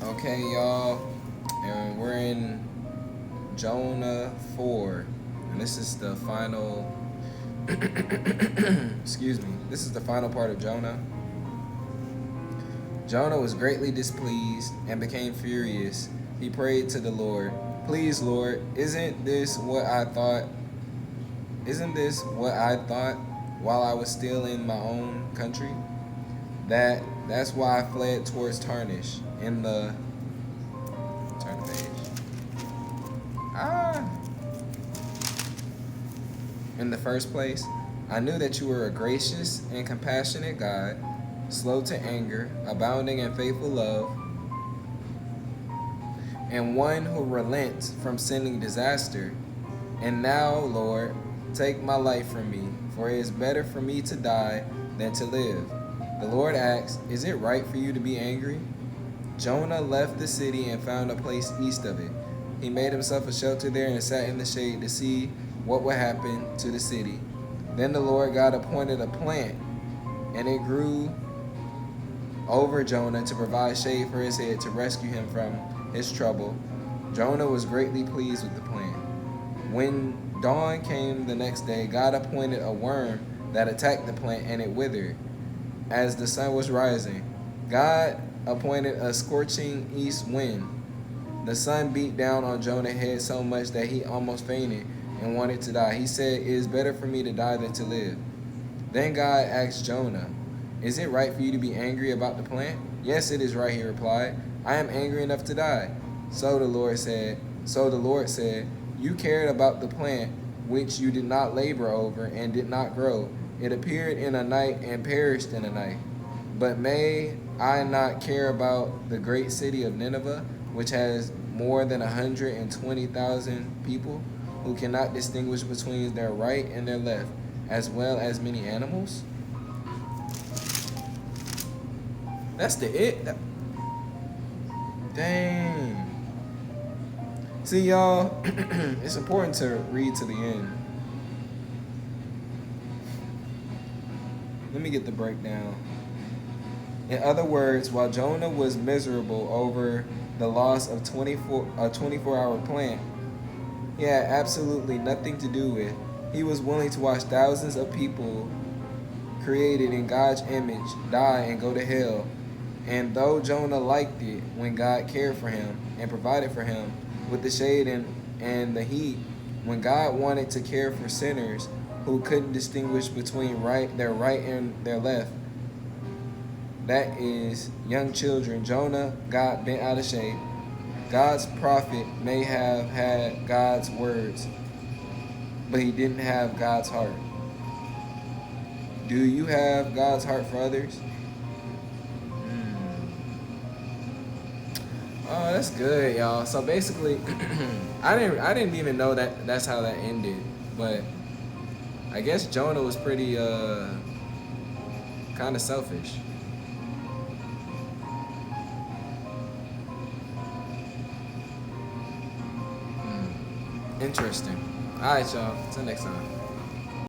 Okay, y'all, and we're in Jonah 4, and this is the final. Excuse me. This is the final part of Jonah. Jonah was greatly displeased and became furious. He prayed to the Lord, "Please, Lord, isn't this what I thought? Isn't this what I thought while I was still in my own country? That's why I fled towards Tarshish in the turn the page. Ah, in the first place, I knew that you were a gracious and compassionate God, slow to anger, abounding in faithful love, and one who relents from sending disaster. And now, Lord, take my life from me, for it is better for me to die than to live." The Lord asked, "Is it right for you to be angry?" Jonah left the city and found a place east of it. He made himself a shelter there and sat in the shade to see what would happen to the city. Then the Lord God appointed a plant, and it grew over Jonah to provide shade for his head to rescue him from his trouble. Jonah was greatly pleased with the plant. When dawn came the next day, God appointed a worm that attacked the plant and it withered. As the sun was rising, God appointed a scorching east wind. The sun beat down on Jonah's head so much that he almost fainted and wanted to die. He said, "It is better for me to die than to live." Then God asked Jonah, "Is it right for you to be angry about the plant?" "Yes, it is right," he replied. "I am angry enough to die." So the Lord said, "You cared about the plant which you did not labor over and did not grow. It appeared in a night and perished in a night. But may I not care about the great city of Nineveh, which has more than 120,000 people who cannot distinguish between their right and their left, as well as many animals?" That's the it. Dang. See, y'all, it's important to read to the end. Let me get the breakdown. In other words, while Jonah was miserable over the loss of a 24-hour plant he had absolutely nothing to do with, he was willing to watch thousands of people created in God's image die and go to hell. And though Jonah liked it when God cared for him and provided for him with the shade and the heat, when God wanted to care for sinners who couldn't distinguish between their right and their left, that is, young children, Jonah got bent out of shape. God's prophet may have had God's words, but he didn't have God's heart. Do you have God's heart for others? Oh, that's good, y'all. So basically, I didn't even know that that's how that ended, but I guess Jonah was pretty kind of selfish. Interesting. All right, y'all. Till next time.